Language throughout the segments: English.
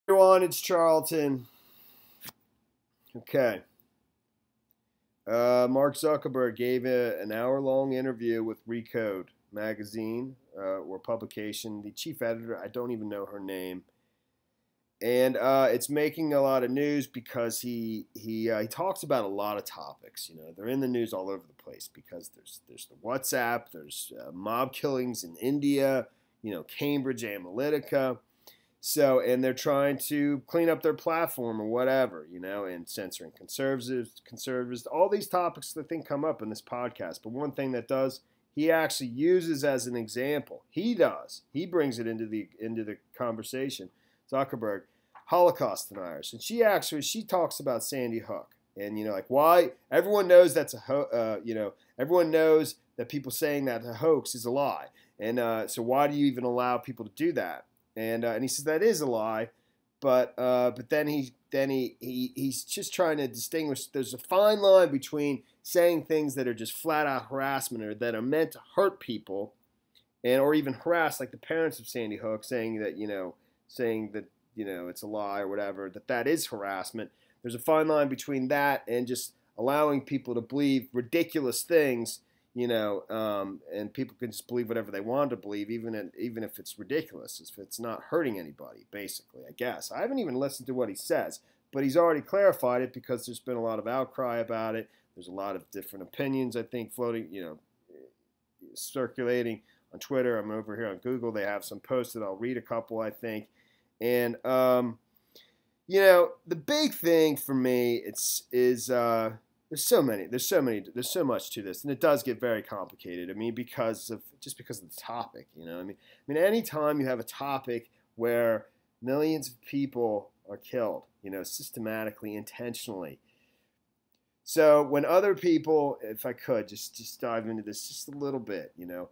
Everyone, it's Charlton. Okay. Mark Zuckerberg gave an hour-long interview with Recode magazine or publication. The chief editor, I don't even know her name, and it's making a lot of news because he talks about a lot of topics. You know, they're in the news all over the place because there's the WhatsApp, there's mob killings in India, you know, Cambridge Analytica. So, and they're trying to clean up their platform or whatever, you know, and censoring conservatives, all these topics that I think come up in this podcast. But one thing that does, he actually uses as an example. He brings it into the conversation. Zuckerberg, Holocaust deniers, and she talks about Sandy Hook, and you know, like why everyone knows that's everyone knows that people saying that a hoax is a lie, and so why do you even allow people to do that? And he says that is a lie, but then he's just trying to distinguish. There's a fine line between saying things that are just flat out harassment or that are meant to hurt people, and or even harass, like the parents of Sandy Hook, saying that it's a lie or whatever. That is harassment. There's a fine line between that and just allowing people to believe ridiculous things. You know, and people can just believe whatever they want to believe, even if it's ridiculous, if it's not hurting anybody, basically, I guess. I haven't even listened to what he says, but he's already clarified it because there's been a lot of outcry about it. There's a lot of different opinions, I think, floating, you know, circulating on Twitter. I'm over here on Google. They have some posted. I'll read a couple, I think. And, you know, the big thing for me there's so much to this, and it does get very complicated. I mean, because of the topic, you know. I mean, anytime you have a topic where millions of people are killed, you know, systematically, intentionally. So when other people, if I could just dive into this just a little bit, you know,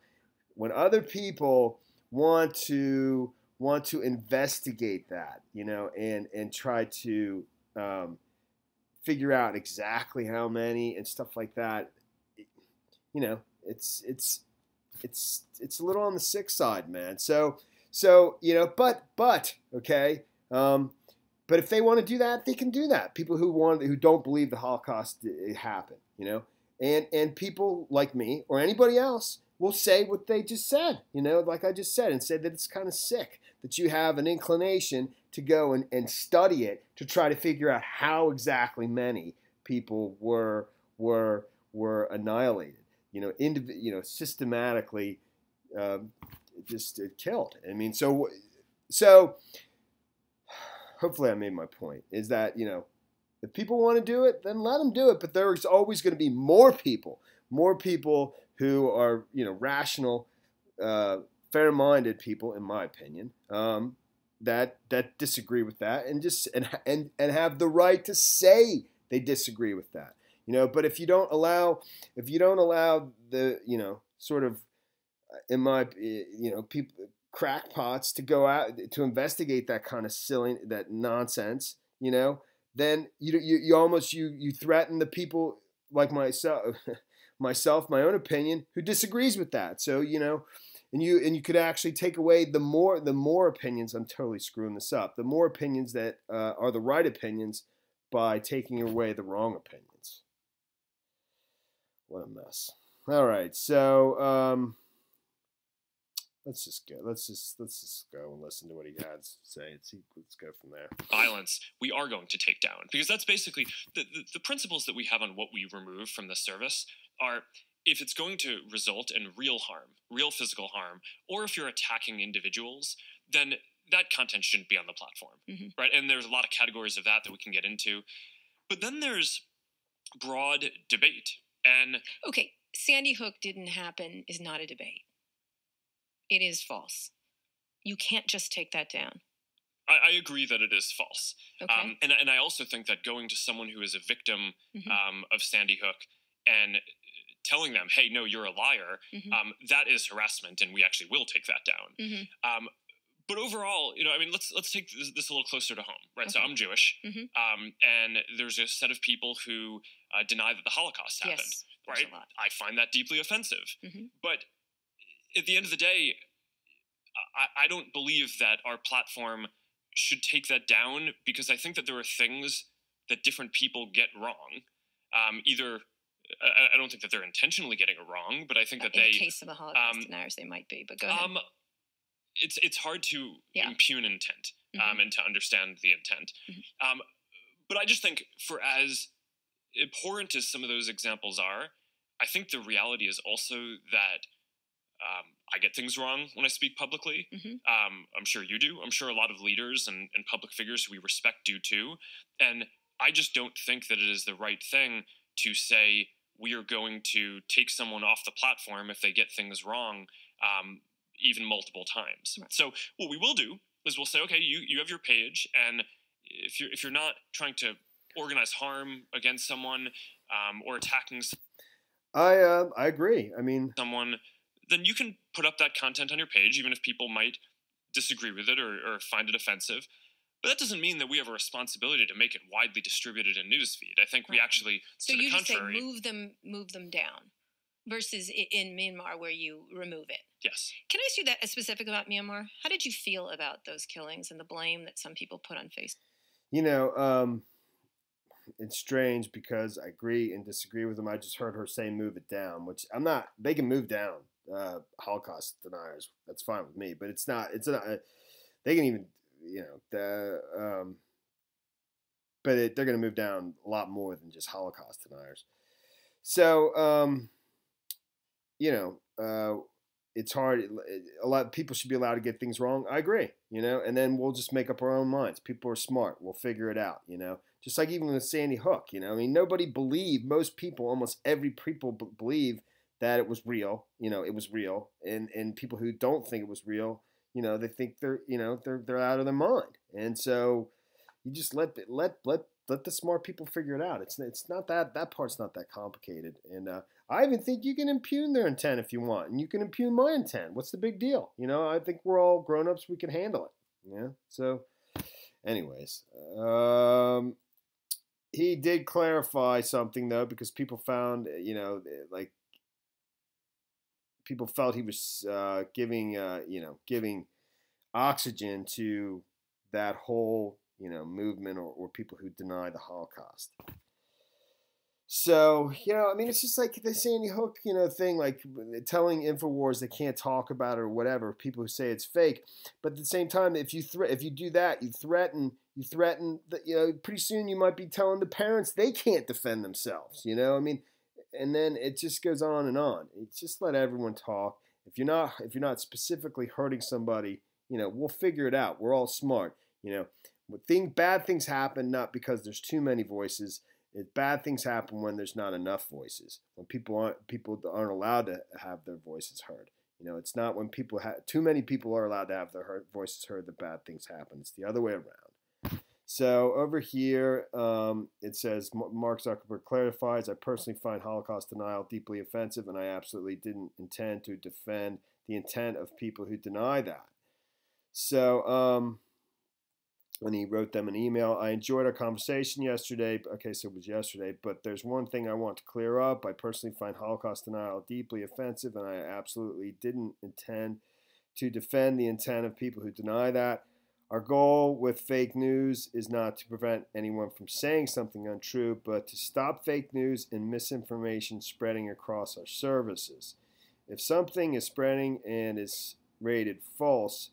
when other people want to investigate that, you know, and try to figure out exactly how many and stuff like that, you know, it's a little on the sick side, man. So you know, but okay, but if they want to do that, they can do that. People who don't believe the Holocaust happened, you know, and people like me or anybody else will say what they just said, you know, like I just said, and say that it's kind of sick that you have an inclination to go and study it to try to figure out how exactly many people were annihilated, you know, systematically just killed. I mean, so hopefully I made my point. Is that, you know, if people want to do it, then let them do it. But there's always going to be more people who are, you know, rational, fair-minded people, in my opinion, that disagree with that and have the right to say they disagree with that, you know. But if you don't allow the, you know, sort of, in my, you know, people, crackpots to go out to investigate that kind of silly, that nonsense, you know, then you almost threaten the people like myself, my own opinion, who disagrees with that. So, you know. And you could actually take away the more opinions. I'm totally screwing this up. The more opinions that are the right opinions by taking away the wrong opinions. What a mess. All right, so let's just go. Let's just go and listen to what he had to say. Let's go from there. Violence we are going to take down, because that's basically the principles that we have on what we remove from the service are. If it's going to result in real harm, real physical harm, or if you're attacking individuals, then that content shouldn't be on the platform, right? And there's a lot of categories of that we can get into. But then there's broad debate. And okay, Sandy Hook didn't happen is not a debate. It is false. You can't just take that down. I agree that it is false. Okay. And I also think that going to someone who is a victim of Sandy Hook and telling them, hey, no, you're a liar, that is harassment, and we actually will take that down. But overall, you know, I mean, let's take this a little closer to home, right? Okay. So I'm Jewish, and there's a set of people who deny that the Holocaust happened, right? I find that deeply offensive. But at the end of the day, I don't believe that our platform should take that down, because I think that there are things that different people get wrong. Either I don't think that they're intentionally getting it wrong, but I think that in the case of the Holocaust deniers, they might be. But go ahead. It's hard to impugn intent and to understand the intent. But I just think, for as abhorrent as some of those examples are, I think the reality is also that I get things wrong when I speak publicly. I'm sure you do. I'm sure a lot of leaders and public figures who we respect do too. And I just don't think that it is the right thing to say we are going to take someone off the platform if they get things wrong, even multiple times. Right. So what we will do is we'll say, okay, you have your page, and if you're not trying to organize harm against someone or attacking I agree. I mean, someone, then you can put up that content on your page, even if people might disagree with it or find it offensive. But that doesn't mean that we have a responsibility to make it widely distributed in newsfeed. I think we actually, so to the you contrary, just say move them down, versus in Myanmar where you remove it. Yes. Can I ask you that specific about Myanmar? How did you feel about those killings and the blame that some people put on Facebook? You know, it's strange because I agree and disagree with them. I just heard her say move it down, which I'm not. They can move down Holocaust deniers. That's fine with me. But it's not. They can even, you know, but they're going to move down a lot more than just Holocaust deniers. So, you know, it's hard. A lot of people should be allowed to get things wrong. I agree, you know, and then we'll just make up our own minds. People are smart. We'll figure it out, you know, just like even with Sandy Hook, you know, I mean, nobody believed, most people, almost every people believe that it was real, you know, it was real. And people who don't think it was real, you know, they think they're out of their mind. And so you just let the smart people figure it out. It's not that part's not that complicated. And I even think you can impugn their intent if you want, and you can impugn my intent. What's the big deal? You know, I think we're all grown-ups. We can handle it. Yeah. So, anyways, he did clarify something though, because people found, you know, like people felt he was giving oxygen to that whole, you know, movement or people who deny the Holocaust. So, you know, I mean, it's just like the Sandy Hook, you know, thing, like telling InfoWars they can't talk about it or whatever, people who say it's fake. But at the same time, if you do that, you threaten that, you know, pretty soon you might be telling the parents they can't defend themselves, you know? I mean, and then it just goes on and on. It's just let everyone talk. If you're not specifically hurting somebody, you know, we'll figure it out. We're all smart, you know. Bad things happen not because there's too many voices. Bad things happen when there's not enough voices. When people aren't allowed to have their voices heard. You know, it's not when too many people are allowed to have their voices heard that bad things happen. It's the other way around. So over here, it says Mark Zuckerberg clarifies, I personally find Holocaust denial deeply offensive, and I absolutely didn't intend to defend the intent of people who deny that. So, when he wrote them an email, I enjoyed our conversation yesterday. Okay, so it was yesterday, but there's one thing I want to clear up. I personally find Holocaust denial deeply offensive, and I absolutely didn't intend to defend the intent of people who deny that. Our goal with fake news is not to prevent anyone from saying something untrue, but to stop fake news and misinformation spreading across our services. If something is spreading and is rated false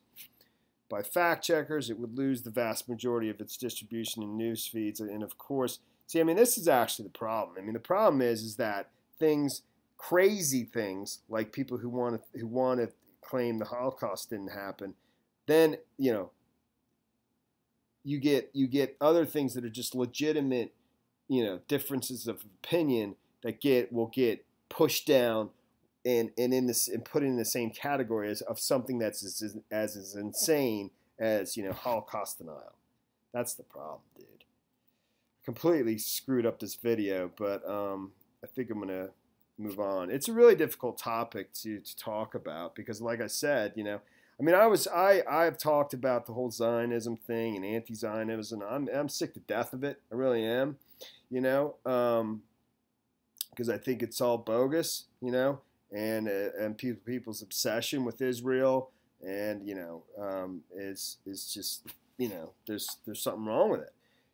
by fact checkers, it would lose the vast majority of its distribution in news feeds. And of course, see, I mean, this is actually the problem. I mean, the problem is that crazy things like people who want to claim the Holocaust didn't happen, then, you know, you get other things that are just legitimate, you know, differences of opinion that will get pushed down and put in the same category of something that's as insane as, you know, Holocaust denial. That's the problem, dude. I completely screwed up this video, but I think I'm gonna move on. It's a really difficult topic to talk about because, like I said, you know, I mean, I've talked about the whole Zionism thing and anti-Zionism. I'm sick to death of it. I really am, you know, because I think it's all bogus, you know, and people's obsession with Israel and, you know, is just there's something wrong with it.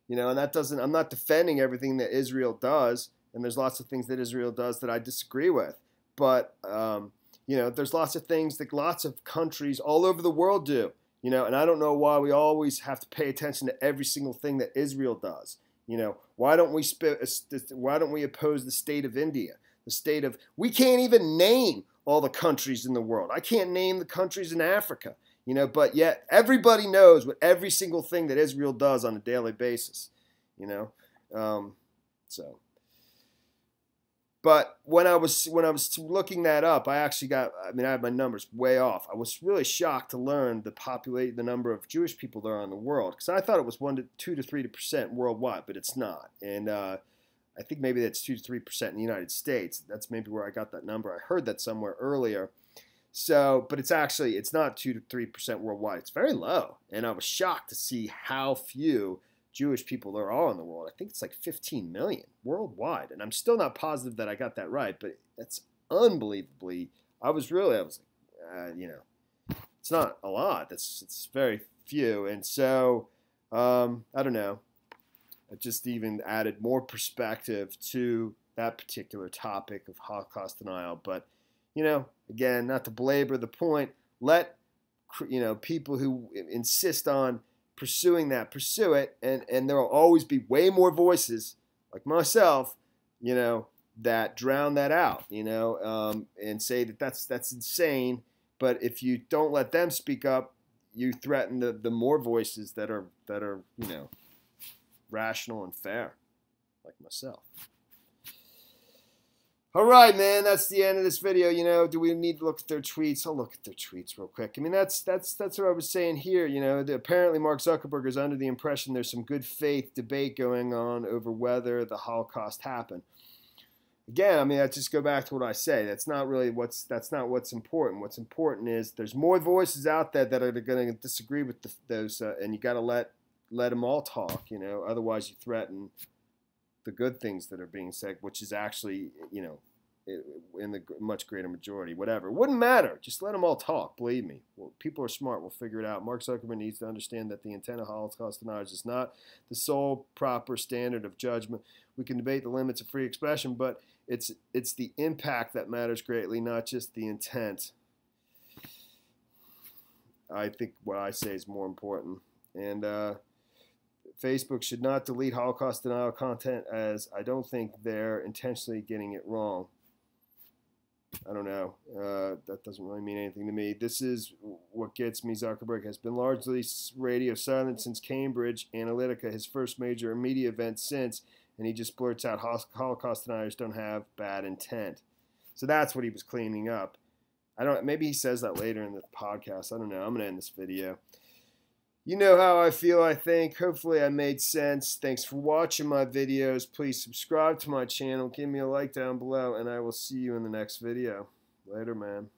And that doesn't, I'm not defending everything that Israel does, and there's lots of things that Israel does that I disagree with. But, there's lots of things that lots of countries all over the world do, and I don't know why we always have to pay attention to every single thing that Israel does. Why don't we oppose the state of India? We can't even name all the countries in the world. I can't name the countries in Africa. But yet everybody knows what every single thing that Israel does on a daily basis, so. But when I was looking that up, I had my numbers way off. I was really shocked to learn the number of Jewish people there are in the world, because I thought it was 2 to 3% worldwide, but it's not. And I think maybe that's 2 to 3% in the United States. That's maybe where I got that number. I heard that somewhere earlier. So, but it's not 2 to 3% worldwide. It's very low. And I was shocked to see how few Jewish people there are in the world. I think it's like 15 million worldwide. And I'm still not positive that I got that right, but that's unbelievably, I was like, it's not a lot. It's very few. And so, I don't know. It just even added more perspective to that particular topic of Holocaust denial. But, again, not to belabor the point, let, people who insist on pursuing that, pursue it, and there will always be way more voices, like myself, that drown that out, and say that that's insane. But if you don't let them speak up, you threaten the more voices that are rational and fair, like myself. All right, man, that's the end of this video. Do we need to look at their tweets? I'll look at their tweets real quick. I mean, that's what I was saying here. Apparently Mark Zuckerberg is under the impression there's some good faith debate going on over whether the Holocaust happened. Again, I mean, I just go back to what I say. That's not what's important. What's important is there's more voices out there that are going to disagree with those, and you got to let them all talk. Otherwise you threaten the good things that are being said, which is actually, in the much greater majority, whatever. It wouldn't matter. Just let them all talk. Believe me. Well, people are smart. We'll figure it out. Mark Zuckerberg needs to understand that the intent of Holocaust deniers is not the sole proper standard of judgment. We can debate the limits of free expression, but it's the impact that matters greatly, not just the intent. I think what I say is more important. And, Facebook should not delete Holocaust denial content, as I don't think they're intentionally getting it wrong. I don't know. That doesn't really mean anything to me. This is what gets me. Zuckerberg has been largely radio silent since Cambridge Analytica, his first major media event since, and he just blurts out Holocaust deniers don't have bad intent. So that's what he was cleaning up. Maybe he says that later in the podcast. I don't know. I'm going to end this video. You know how I feel, I think. Hopefully I made sense. Thanks for watching my videos. Please subscribe to my channel. Give me a like down below, and I will see you in the next video. Later, man.